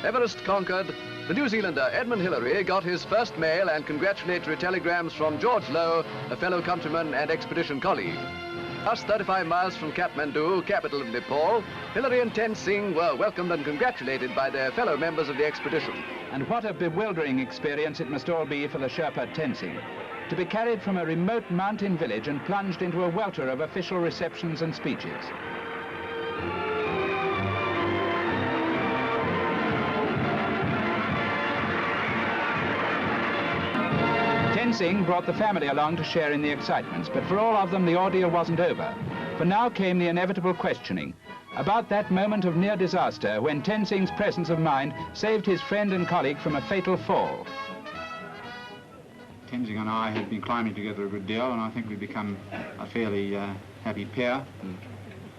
Everest conquered, the New Zealander Edmund Hillary got his first mail and congratulatory telegrams from George Lowe, a fellow countryman and expedition colleague. Thus, 35 miles from Kathmandu, capital of Nepal, Hillary and Tenzing were welcomed and congratulated by their fellow members of the expedition. And what a bewildering experience it must all be for the Sherpa Tenzing, to be carried from a remote mountain village and plunged into a welter of official receptions and speeches. Tenzing brought the family along to share in the excitements, but for all of them the ordeal wasn't over. For now came the inevitable questioning about that moment of near disaster when Tenzing's presence of mind saved his friend and colleague from a fatal fall. Tenzing and I had been climbing together a good deal, and I think we've become a fairly happy pair.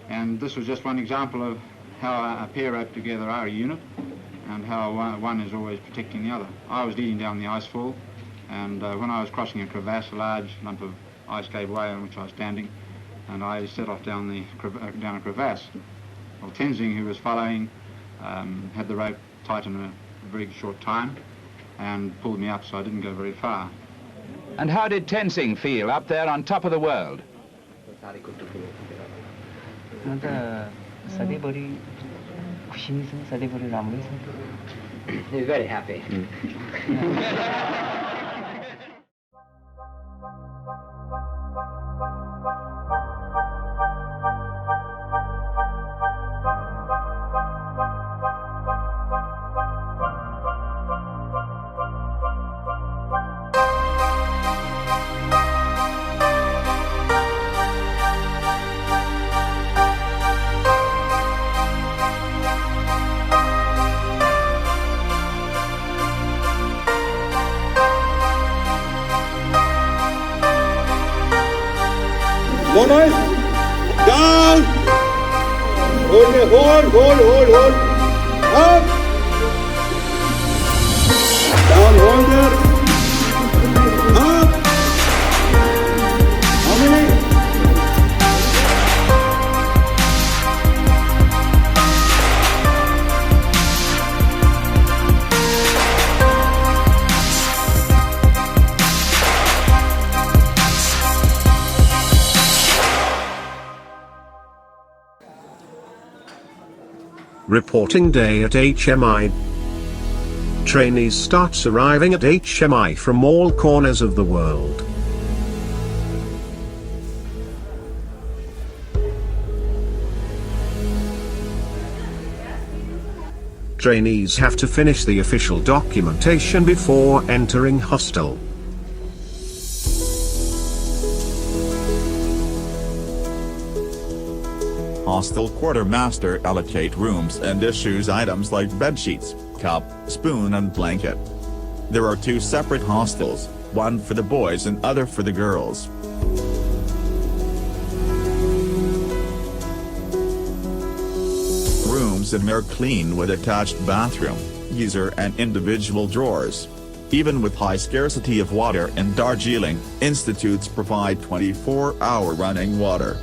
And this was just one example of how a pair up together are a unit, and how one is always protecting the other. I was leading down the ice fall, and when I was crossing a crevasse, a large lump of ice gave way on which I was standing, and I set off down a crevasse. Well, Tenzing, who was following, had the rope tight in a very short time and pulled me up, so I didn't go very far. And how did Tenzing feel up there on top of the world? He's very happy. One eye. Down. Hold it. Hold. Up. Down, hold there. Up. How many? Reporting day at HMI. Trainees starts arriving at HMI from all corners of the world. Trainees have to finish the official documentation before entering hostel. Hostel quartermaster allocate rooms and issues items like bedsheets, cup, spoon and blanket. There are two separate hostels, one for the boys and other for the girls. Rooms in are clean with attached bathroom, geyser and individual drawers. Even with high scarcity of water in Darjeeling, institutes provide 24-hour running water.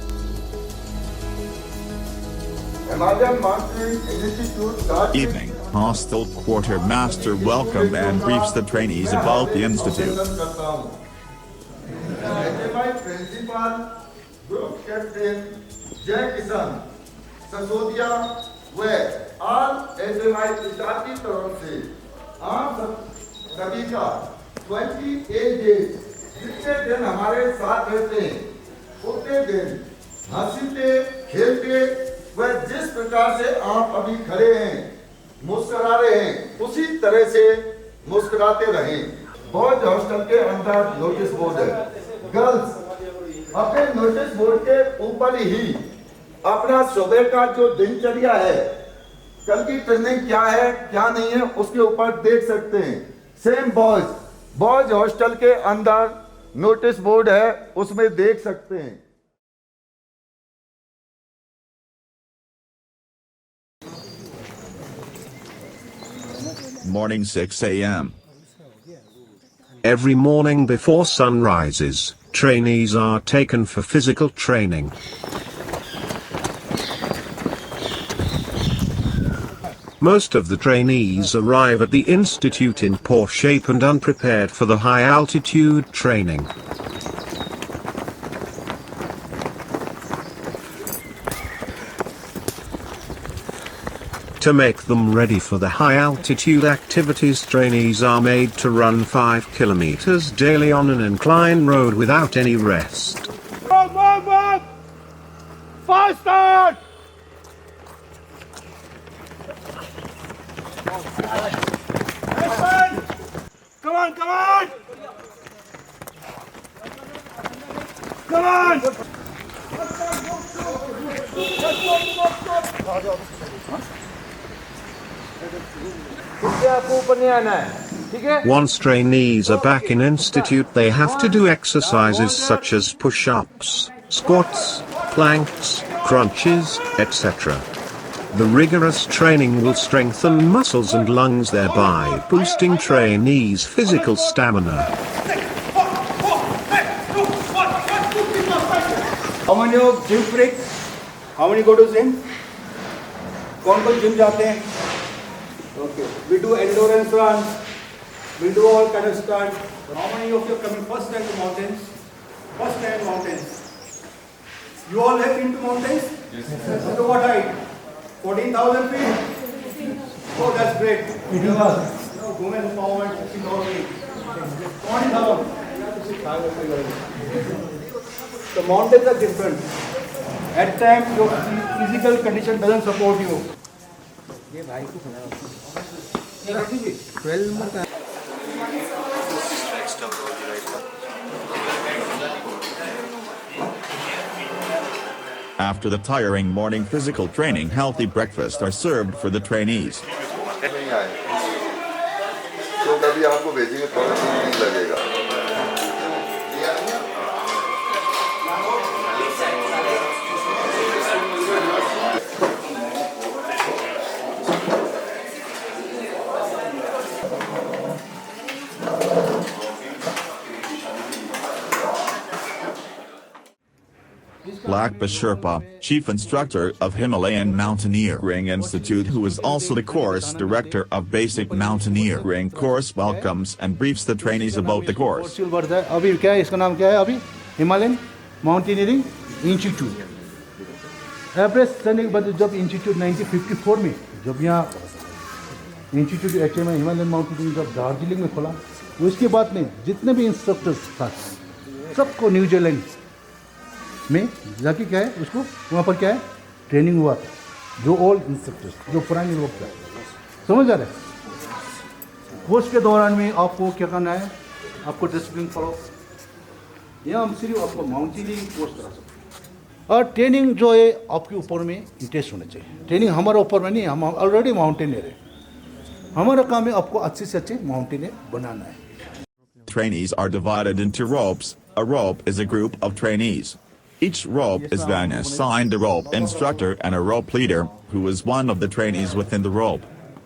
Himalayan Mountaineering Institute. Evening, hostel quartermaster welcome and briefs the trainees about the institute. Principal, Group Captain Jack Kisan, Sasodia, where all HMI staff की तरफ से आप सभी का 28 days जितने दिन हमारे साथ रहते हैं उतने दिन हंसते खेलते वह जिस प्रकार से आप अभी खड़े हैं मुस्कुरा रहे हैं उसी तरह से मुस्कुराते रहें। बॉयज हॉस्टल के अंदर नोटिस बोर्ड है। गर्ल्स अपने नोटिस बोर्ड के ऊपर ही अपना सुबह का जो दिनचर्या है, कल की ट्रेनिंग क्या है क्या नहीं है उसके ऊपर देख सकते हैं। सेम बॉयज हॉस्टल के अंदर नोटिस बोर्ड है, उसमें देख सकते हैं। Morning 6 a.m. Every morning before sun rises, trainees are taken for physical training. Most of the trainees arrive at the institute in poor shape and unprepared for the high altitude training. To make them ready for the high altitude activities, trainees are made to run 5 kilometers daily on an incline road without any rest. Faster! Come on, come on! Come on! Once trainees are back in institute, they have to do exercises such as push-ups, squats, planks, crunches, etc. The rigorous training will strengthen muscles and lungs, thereby boosting trainees' physical stamina. How many of gym freaks? How many go to gym? कौन gym जाते हैं? Okay. We do endurance runs. We do all kind of stunts. How many of you are coming first time to mountains? First time mountains. You all have been to mountains? Yes. To what height? 14,000 feet? Oh, that's great. 18,000. No, women empowerment, 16,000 feet. 20,000. The mountains are different. At times, your physical condition doesn't support you. After the tiring morning physical training, healthy breakfasts are served for the trainees. Lakpa Sherpa, chief instructor of Himalayan Mountaineering Institute, who is also the course director of Basic Mountaineering course, welcomes and briefs the trainees about the course. अभी क्या है इसका नाम क्या है अभी Himalayan Mountaineering Institute. Average करने के बाद जब इंस्टीट्यूट 1954 में जब यहाँ इंस्टीट्यूट HMI हिमालयन माउंटेनियरिंग जब दार्जिलिंग में खोला, उसके बाद में जितने भी इंस्ट्रक्टर्स था सबको न्यूजीलैंड में जाके क्या है उसको वहाँ पर क्या है ट्रेनिंग हुआ था, जो ओल्ड इंस्ट्रक्टर्स जो पुराने लोग थे, समझ आ रहे हैं। कोर्स के दौरान में आपको क्या करना है, आपको डिसिप्लिन फॉलो, यहाँ हम सिर्फ आपको माउंटेनियरिंग कोर्स करा सकते हैं और ट्रेनिंग जो है आपके ऊपर में इंटरेस्ट होना चाहिए। ट्रेनिंग हमारे ऊपर में नहीं, हम ऑलरेडी माउंटेनियर है, हमारा काम है आपको अच्छे से अच्छे माउंटेनियर बनाना है। Trainees are divided into ropes. A rope is a group of trainees. Each rope is then assigned a rope instructor and a rope leader, who is one of the trainees within the rope.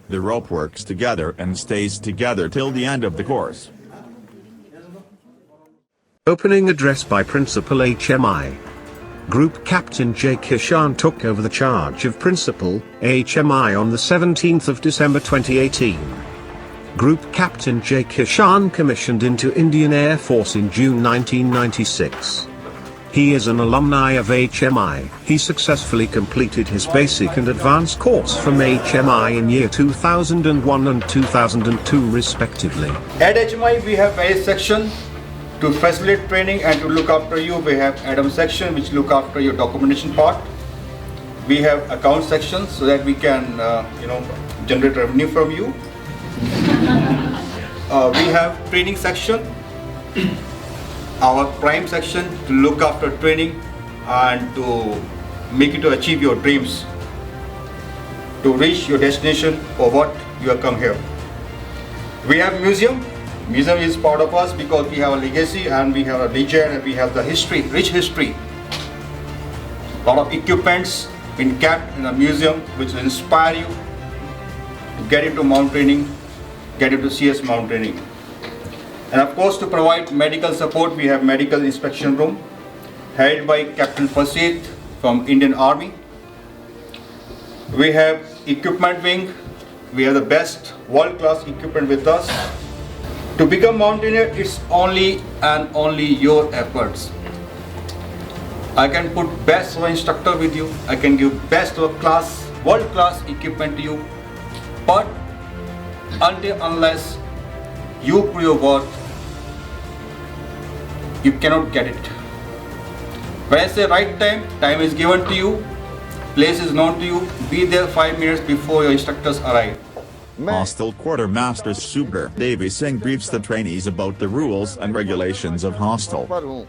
The rope works together and stays together till the end of the course. Opening address by Principal HMI. Group Captain J. Kishan took over the charge of Principal HMI on the 17th of December 2018. Group Captain J. Kishan commissioned into Indian Air Force in June 1996. He is an alumni of HMI. He successfully completed his basic and advanced course from HMI in year 2001 and 2002 respectively. At HMI we have various sections to facilitate training and to look after you. We have Adam section which look after your documentation part. We have account sections so that we can generate revenue from you. We have training section, our prime section to look after training and to make you to achieve your dreams, to reach your destination or what you have come here. We have museum. Museum is part of us because we have a legacy and we have a legend and we have the history, rich history. A lot of equipments been kept in a museum which will inspire you to get into mountaineering, get into CS mountaineering. And of course, to provide medical support, we have medical inspection room headed by Captain Fasid from Indian Army. We have equipment wing We have the best world-class equipment with us. To become mountaineer, it's only and only your efforts. I can put best of instructor with you. I can give best of class, world-class equipment to you. But until unless you prove your worth, you cannot get it. When I say right time, time is given to you, place is known to you, be there 5 minutes before your instructors arrive. Hostel Quartermaster Subir Devi Singh briefs the trainees about the rules and regulations of hostel. पर हूँ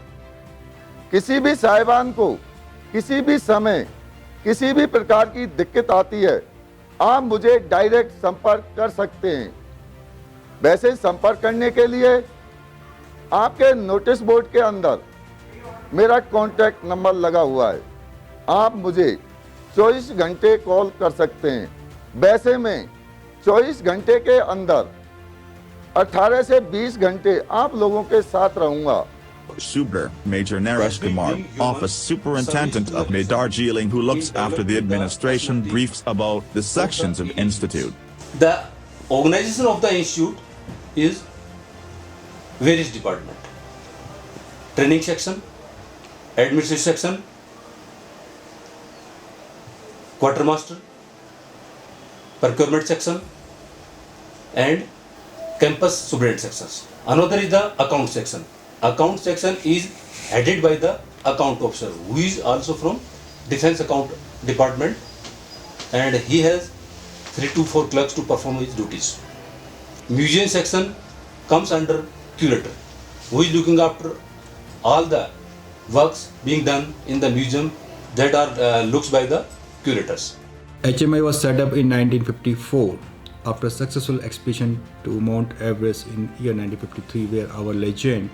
किसी भी साहिबान को किसी भी समय किसी भी प्रकार की दिक्कत आती है आप मुझे डायरेक्ट संपर्क कर सकते हैं वैसे संपर्क करने के लिए आपके नोटिस बोर्ड के अंदर मेरा कॉन्टैक्ट नंबर लगा हुआ है आप मुझे 24 घंटे कॉल कर सकते हैं वैसे में 24 घंटे के अंदर 18 से 20 घंटे आप लोगों के साथ रहूंगा Subir, Major Naresh Kumar, Office Superintendent of Darjeeling, who looks after the administration, briefs about the sections of Institute. The organization of the institute is various department. Training section, administration section, quartermaster, procurement section, and campus superintendent sections. Another is the account section. Account section is headed by the account officer, who is also from defense account department, and he has 3 to 4 clerks to perform his duties. Museum section comes under curator, who is looking after all the works being done in the museum that are looked by the curators. HMI was set up in 1954 after a successful expedition to Mount Everest in year 1953, where our legend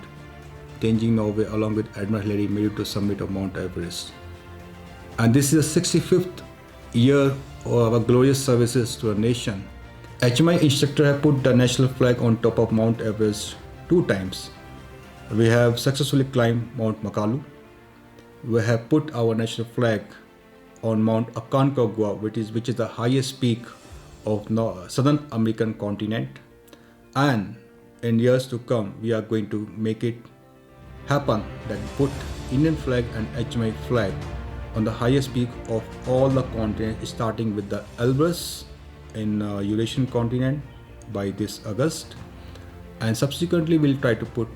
Tenzing Norway along with Admiral Hillary made it to summit of Mount Everest. And this is the 65th year of our glorious services to our nation. HMI instructor have put the national flag on top of Mount Everest 2 times. We have successfully climbed Mount Makalu. We have put our national flag on Mount Aconcagua, which is the highest peak of Southern American continent. And in years to come, we are going to make it happen that put Indian flag and HMI flag on the highest peak of all the continents, starting with the Elbrus in Eurasian continent by this August, and subsequently we'll try to put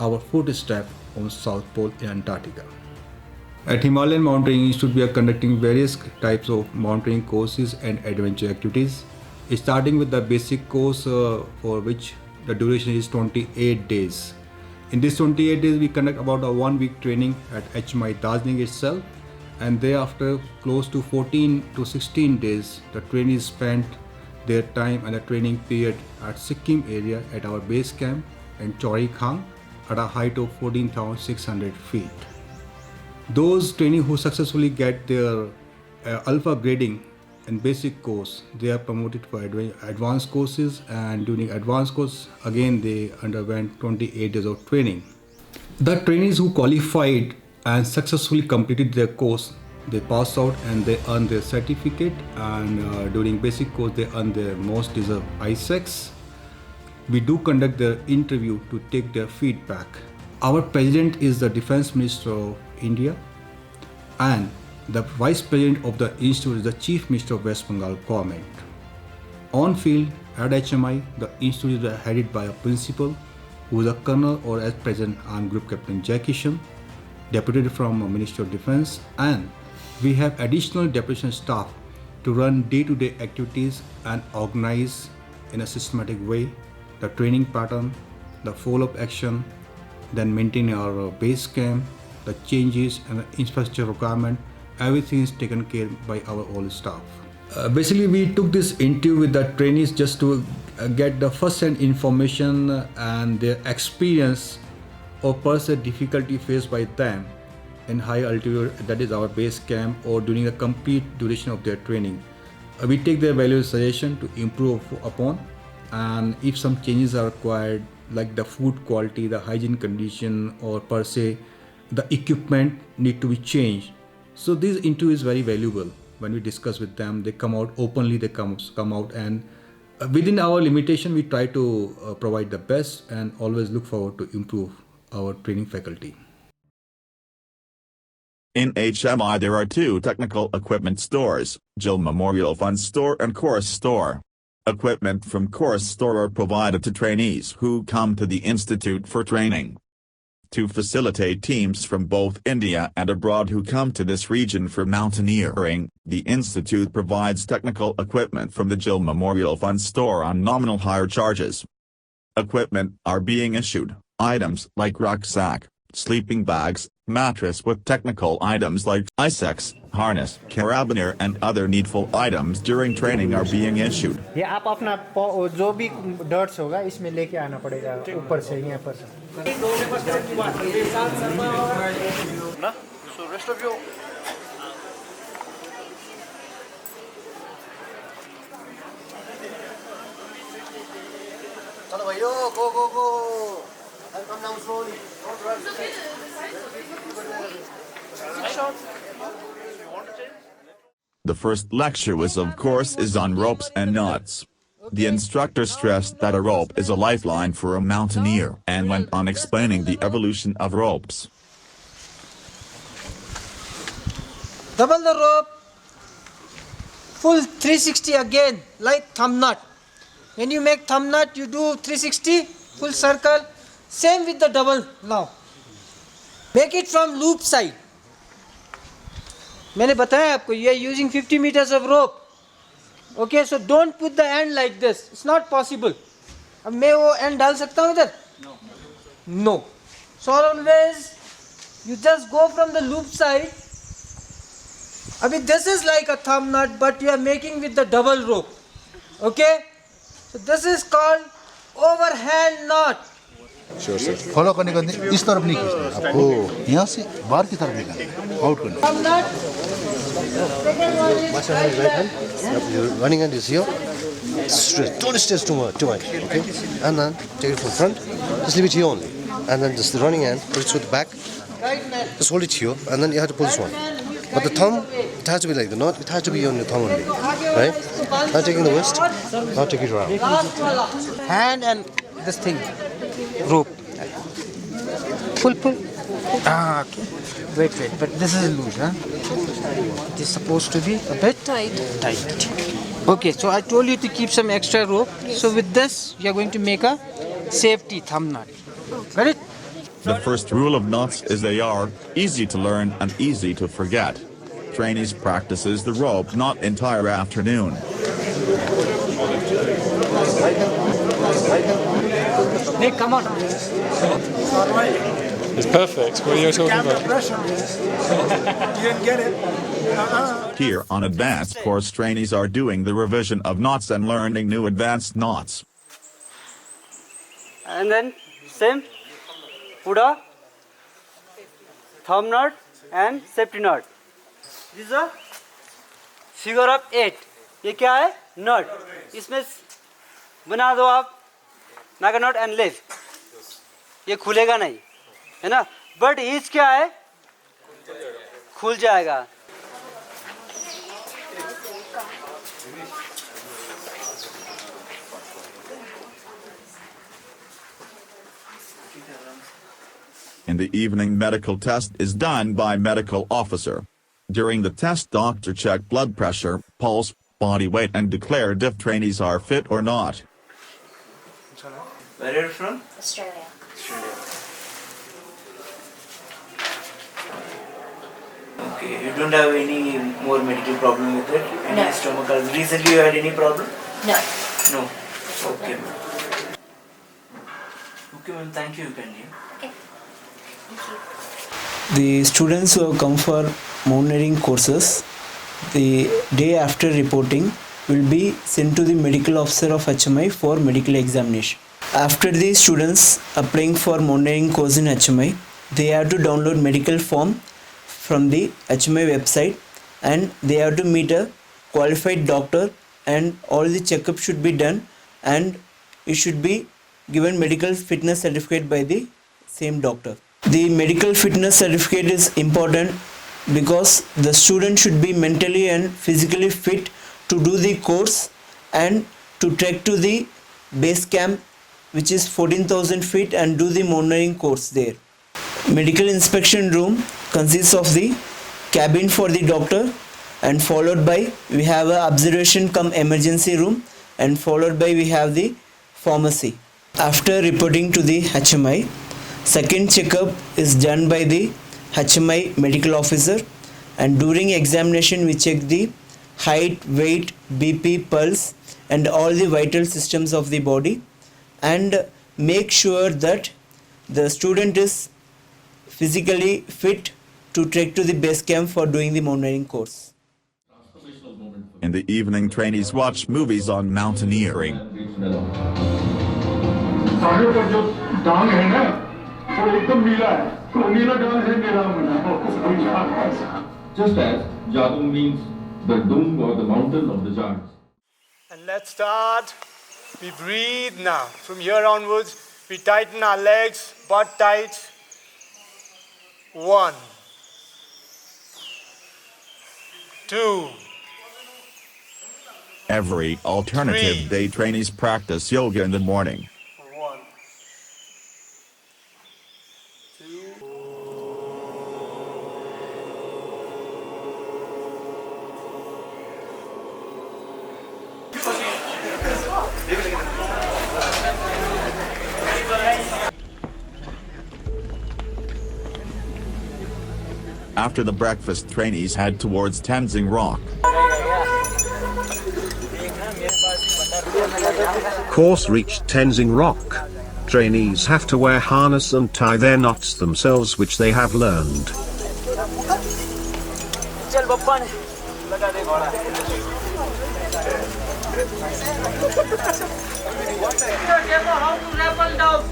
our footstep on South Pole in Antarctica. At Himalayan Mountaineering Institute, we are conducting various types of mountaineering courses and adventure activities, starting with the basic course for which the duration is 28 days. In this 28 days, we conduct about a 1-week training at HMI Darjeeling itself, and thereafter close to 14 to 16 days, the trainees spent their time and the training period at Sikkim area at our base camp in Chori Khang at a height of 14,600 feet. Those trainees who successfully get their alpha grading in basic course, they are promoted for advanced courses, and during advanced course again they underwent 28 days of training. The trainees who qualified and successfully completed their course, they pass out and they earn their certificate, and during basic course they earn their most deserved ISEX. We do conduct their interview to take their feedback. Our president is the Defense Minister of India, and the Vice President of the Institute is the Chief Minister of West Bengal government. On field at HMI, the institute is headed by a principal who is a colonel, or as present Armed Group Captain Jai Kishan, deputed from Ministry of Defense, and we have additional deputation staff to run day-to-day activities and organize in a systematic way the training pattern, the follow-up action, then maintain our base camp, the changes and the infrastructure requirement. Everything is taken care by our all staff. Basically, we took this interview with the trainees just to get the first-hand information and their experience of personal difficulty faced by them in high altitude, that is our base camp, or during the complete duration of their training. We take their valuable suggestion to improve upon, and if some changes are required, like the food quality, the hygiene condition, or per se the equipment need to be changed. So this interview is very valuable. when we discuss with them, they come out openly. They come out, and within our limitation, we try to provide the best and always look forward to improve our training faculty. In HMI there are two technical equipment stores, Jill Memorial Fund Store and Course Store. Equipment from Course Store are provided to trainees who come to the institute for training. To facilitate teams from both India and abroad who come to this region for mountaineering, the institute provides technical equipment from the Jill Memorial Fund Store on nominal hire charges. Equipment are being issued, items like rucksack, sleeping bags, mattress with technical items like ice axe, harness, carabiner and other needful items during training are being issued. ये आप अपना जो भी dirts होगा इसमें लेके आना पड़ेगा ऊपर से यहाँ पर ना so rest of you चलो भाइयों go and come down slowly don't rush The first lecture was of course is on ropes and knots. The instructor stressed that a rope is a lifeline for a mountaineer and went on explaining the evolution of ropes. Double the rope, full 360 again, like thumb knot. When you make thumb knot, you do 360, full circle, same with the double now. Make it from loop side. मैंने बताया आपको, you are using 50 meters of rope. Okay, so don't put the end like this. It's not possible. अब मैं वो end डाल सकता हूँ इधर? No. So always you just go from the loop side. अभी this is like a thumb knot, but you are making with the double rope. Okay? So this is called overhand knot. Follow करने का इस तरफ नहीं खींचना आपको यहाँ से बाहर की तरफ निकालना आउट करना Thumb knot. Running hand is here. Straight. Don't stress too much. Okay? And then take it from front. Just leave it here only. And then just the running hand, put it to the back. Just hold it here, and then you have to pull this one. But the thumb, it has to be like the knot. It has to be on your thumb only. Right? Now taking the wrist. Now take it around. Hand and this thing. Rope. Pull. Ah, okay. Wait. But this is loose, huh? It is supposed to be a bit tight. Okay, so I told you to keep some extra rope. So with this, you are going to make a safety thumb knot. Got it? The first rule of knots is they are easy to learn and easy to forget. Trainees practices the rope knot entire afternoon. Nick, come on. It's perfect. What are you talking about? You didn't get it. Here on advanced course, trainees are doing the revision of knots and learning new advanced knots. And then same, put a thumb knot and safety knot. This is a figure of 8. ये क्या है? Knot. इसमें बना दो आप Naga knot and leave. ये खुलेगा नहीं, है ना? But इस क्या है? खुल जाएगा. In the evening, medical test is done by medical officer. During the test, doctor check blood pressure, pulse, body weight and declared if trainees are fit or not. Where are you from? Australia. Okay, you don't have any more medical problem with it? Any No. stomach ulcer? Recently you had any problem? No. No. Okay, ma'am. Okay, ma'am, thank you. You can leave. Okay. Thank you. The students who have come for mountaineering courses, the day after reporting will be sent to the medical officer of HMI for medical examination. After the students applying for mountaineering course in HMI, they have to download medical form from the HMI website and they have to meet a qualified doctor and all the checkup should be done and it should be given medical fitness certificate by the same doctor. The medical fitness certificate is important because the student should be mentally and physically fit to do the course and to trek to the base camp, which is 14,000 feet, and do the mountaineering course there. Medical inspection room consists of the cabin for the doctor, and followed by we have a observation cum emergency room, and followed by we have the pharmacy. After reporting to the HMI, second checkup is done by the HMI medical officer, and during examination we check the height, weight, BP, pulse and all the vital systems of the body, and make sure that the student is physically fit to trek to the base camp for doing the mountaineering course. In the evening, trainees watch movies on mountaineering. Just as Jadung means the dung or the mountain of the giants. And let's start. We breathe now. From here onwards, we tighten our legs, butt tight. 1, 2. Every alternative day, trainees practice yoga in the morning. 1, 2. After the breakfast, trainees head towards Tenzing Rock. Course reached Tenzing Rock. Trainees have to wear harness and tie their knots themselves, which they have learned.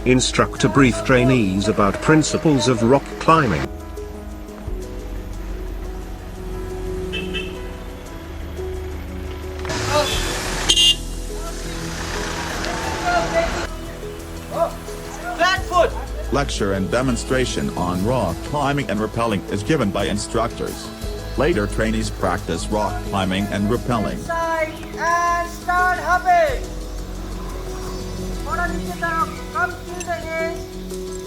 Instructor brief trainees about principles of rock climbing. Lecture and demonstration on rock climbing and rappelling is given by instructors. Later, trainees practice rock climbing and rappelling. Side and start hopping. Come to the edge,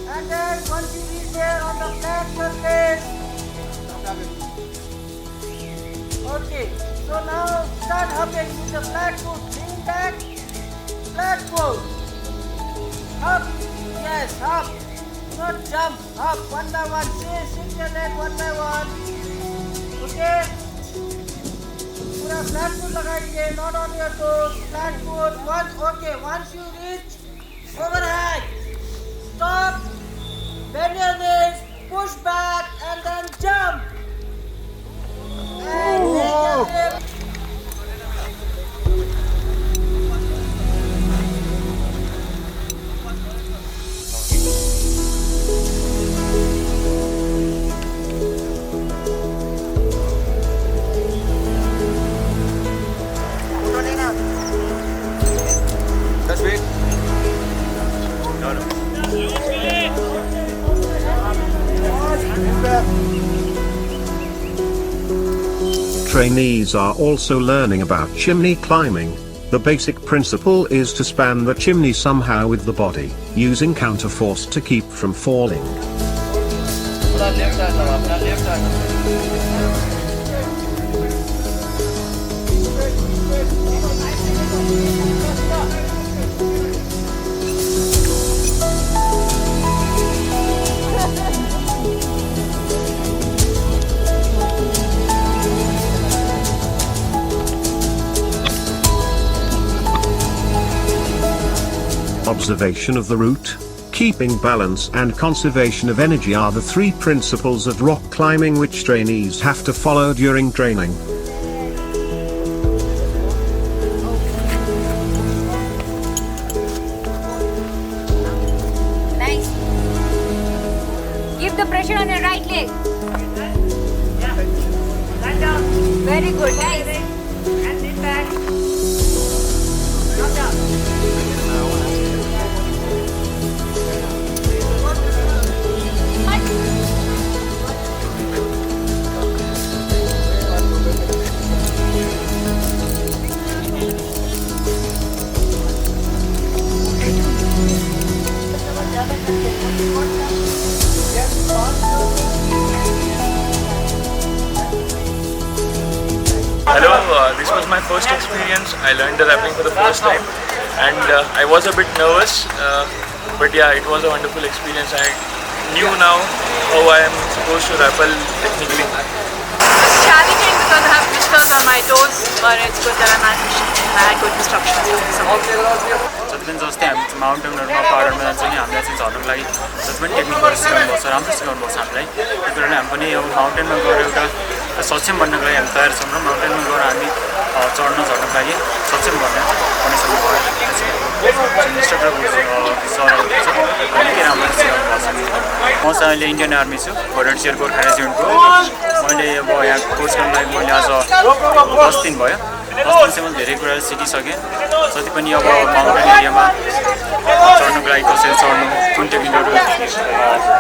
and then once you reach there on the flat surface. Okay, so now start hopping with the flat foot. Lean back, flat foot. Hop, yes, hop. Not jump, hop one by one. Shift your leg one by one. Okay. Pura flat foot लगाइए, not on your toes. Flat foot. Once you reach overhand, stop. Bend your knees, push back, and then jump. And take your grip. Trainees are also learning about chimney climbing. The basic principle is to span the chimney somehow with the body, using counterforce to keep from falling. Observation of the route, keeping balance and conservation of energy are the three principles of rock climbing which trainees have to follow during training. Nice. Give the pressure on your right leg. Very good, nice. And sit back. Drop down. my first experience. I learned the rappelling for the first time, and I was a bit nervous, but yeah, it was a wonderful experience. I knew now how I am supposed to rappel technically. It's challenging because I have blisters on my toes, but it's good that I had good instructions. जति पनि जस्तै हामी माउन्टेनहरूमा पाहाडमा जान्छ नि हामीलाई चाहिँ झर्नको लागि जति पनि टेक्निकहरू सिकाउनु भएको छ राम्रो सिकाउनु भएको छ हामीलाई त्यो कारणले हामी पनि अब माउन्टेनमा गएर एउटा सक्षम बन्नको लागि हामी तयार छौँ र माउन्टेनमा गएर हामी झर्नको लागि सक्षम गर्ने कन्डिसनमा भयो इन्स्ट्रक्टर सरहरू छ निकै राम्रो सिकाउनु भएको छ म चाहिँ अहिले इन्डियन आर्मी छु भोलन्टियर गोर्खा रेजिमेन्टको मैले अब यहाँ कोर्स गर्नको लागि मैले आज 10 दिन भयो 10 दिनसम्म धेरै कुराहरू सिकिसकेँ जति पनि अब माउन्टेन एरियामा चढ्नुको लागि कसरी चढ्नु कुन टेक्निकहरू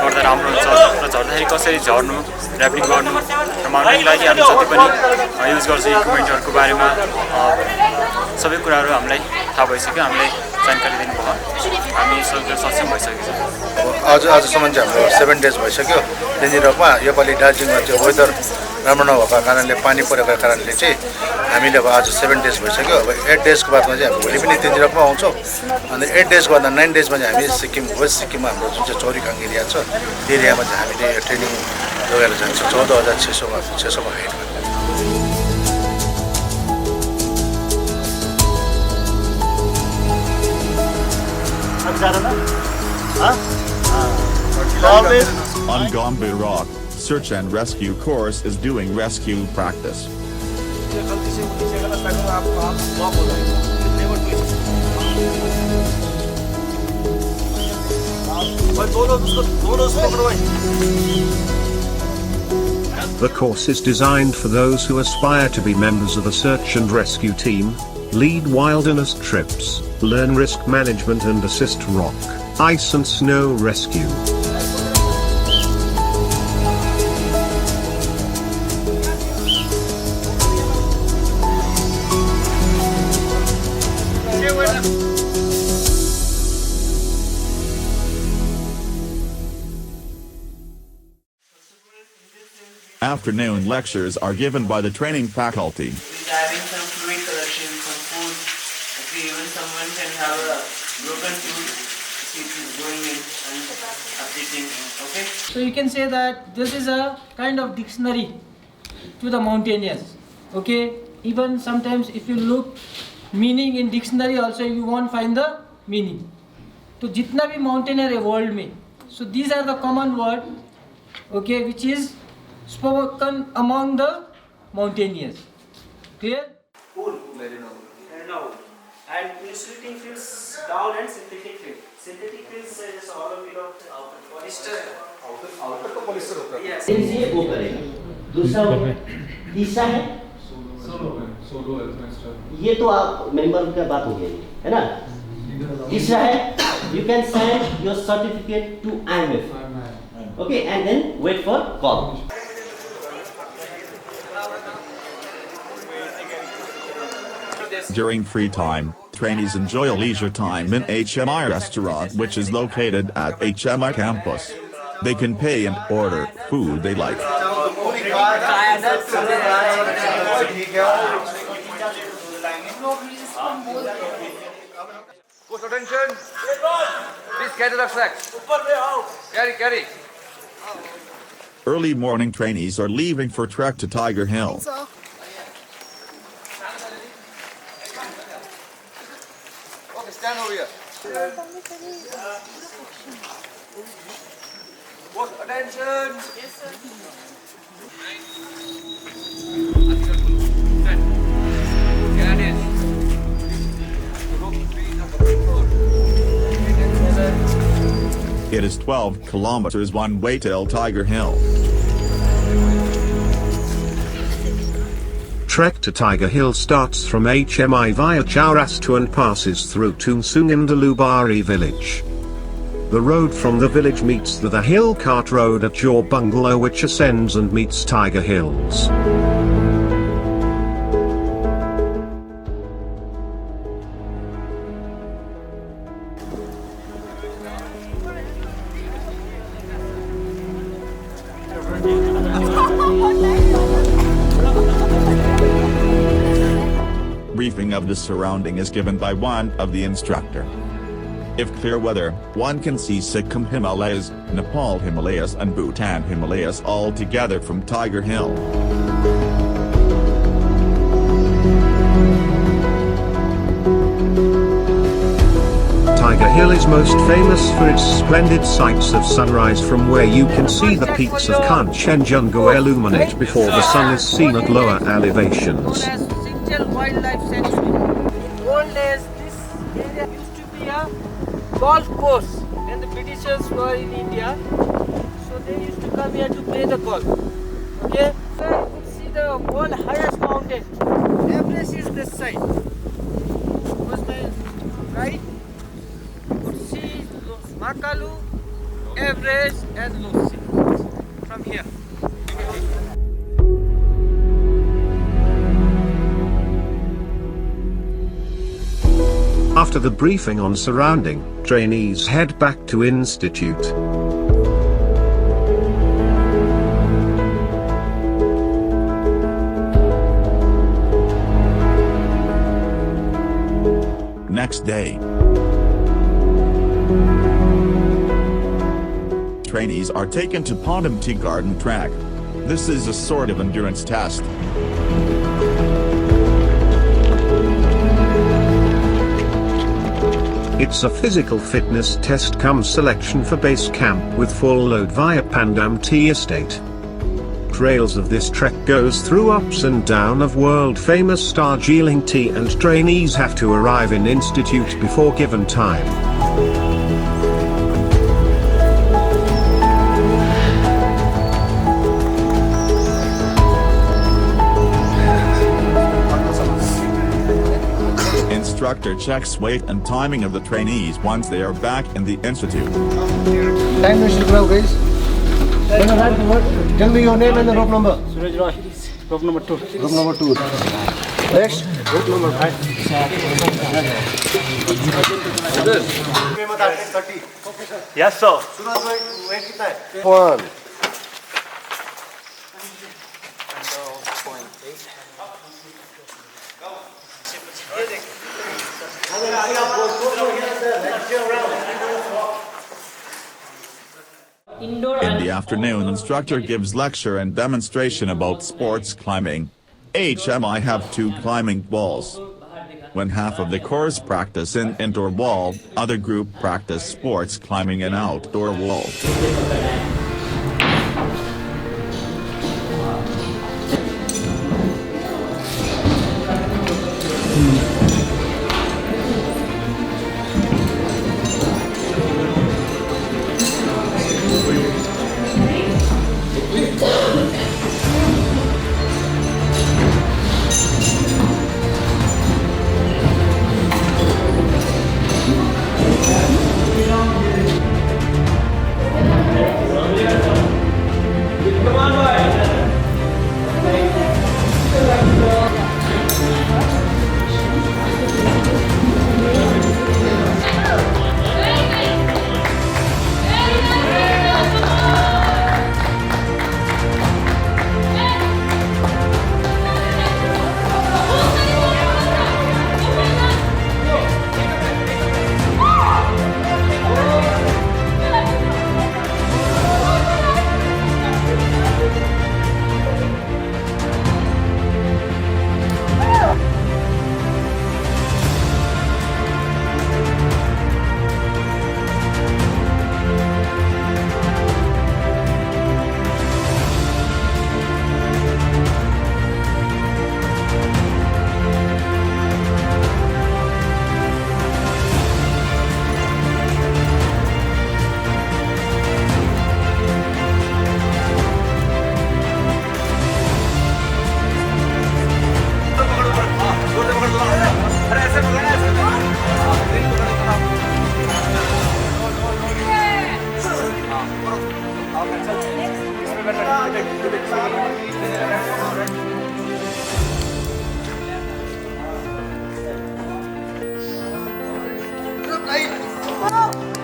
गर्दा राम्रो हुन्छ र झर्दाखेरि कसरी झर्नु ऱ्यापलिङ गर्नु र माउन्टेनको लागि हामी जति पनि युज गर्छ इक्विपमेन्टहरूको बारेमा सबै कुराहरू हामीलाई थाहा भइसक्यो हामीलाई जानकारी दिनुभयो हामी सक्षम भइसकेको छ आजसम्म चाहिँ हाम्रो 7 डेज भइसक्यो त्यहाँनिरमा योपालि दार्जिलिङमा चाहिँ वेदर राम्रो नभएको कारणले पानी परेको कारणले चाहिँ हामीले अब आज 7 डेज भइसक्यो अब 8 डेजको बादमा चाहिँ हामी भोलि पनि त्यहाँनिरमा आउँछौँ अनि 8 डेजको बादमा 9 डेजमा चाहिँ हामी सिक्किम वेस्ट सिक्किममा हाम्रो जुन चाहिँ चौरीखाङ एरिया छ त्यो एरियामा चाहिँ हामीले ट्रेनिङ लगेर जान्छौँ 14,600 हाइटमा On Gombe Rock, Search and Rescue Course is doing rescue practice. The course is designed for those who aspire to be members of a search and rescue team, lead wilderness trips, learn risk management and assist rock, ice and snow rescue. Afternoon lectures are given by the training faculty. We're having some fluid collection, some food. Okay, even someone can have a broken tooth. See if he's going in and updating. Okay. So you can say that this is a kind of dictionary to the mountaineers. Okay. Even sometimes if you look meaning in dictionary also you won't find the meaning. तो जितना भी mountaineer है world में, so these are the common word, okay, which is spoken among the mountaineers. Clear? Cool. Very novel. And insulating fields down and synthetic field. Synthetic fields is all of polyester. outer तो polyester होता है. Yes. ये वो करेगा. दूसरा तीसरा है. Solo ये तो आप मेंबर का बात हो गई है ना. तीसरा है you can send your certificate to IMF. Okay, and then wait for call. During free time, trainees enjoy a leisure time in HMI restaurant which is located at HMI campus. They can pay and order food they like. Post attention. Please carry the rucksacks. Carry. Early morning trainees are leaving for trek to Tiger Hill. Okay, stand over here. Post attention. Yes, sir. It is 12 kilometers one way till Tiger Hill. Trek to Tiger Hill starts from HMI via Chaurastu and passes through Tunsung and Alubari village. The road from the village meets the hill cart road at your bungalow which ascends and meets Tiger Hills. briefing of the surrounding is given by one of the instructor. If clear weather, one can see Sikkim Himalayas, Nepal Himalayas and Bhutan Himalayas all together from Tiger Hill. Tiger Hill is most famous for its splendid sights of sunrise from where you can see the peaks of Kanchenjunga illuminate before the sun is seen at lower elevations. Wildlife sanctuary. In old days, this area used to be a golf course, and the Britishers were in India, so they used to come here to play the golf. Okay, so you could see the world highest mountain. Everest is this side. Was my right? You could see Makalu, Everest, and Lucy from here. After the briefing on surrounding, trainees head back to institute. Next day, trainees are taken to Pondam Tea Garden track. This is a sort of endurance test. It's a physical fitness test cum selection for base camp with full load via Pandam Tea Estate. Trails of this trek goes through ups and down of world famous Darjeeling tea, and trainees have to arrive in institute before given time. Instructor checks weight and timing of the trainees once they are back in the institute. Time machine ground, guys. Tell me your name and the rope number. Suraj Roy, rope number 2. Rope number 2. Next. Rope number 5. Yes, sir. 1. In the afternoon, instructor gives lecture and demonstration about sports climbing. HMI have 2 climbing walls. When half of the course practice in indoor wall, other group practice sports climbing in outdoor wall.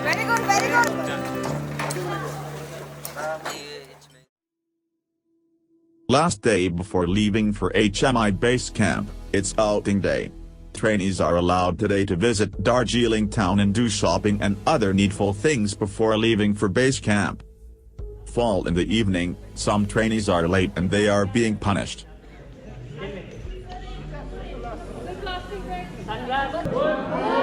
Very good, very good. Last day before leaving for HMI base camp, it's outing day. Trainees are allowed today to visit Darjeeling town and do shopping and other needful things before leaving for base camp. Fall in the evening, some trainees are late and they are being punished. Sunglass.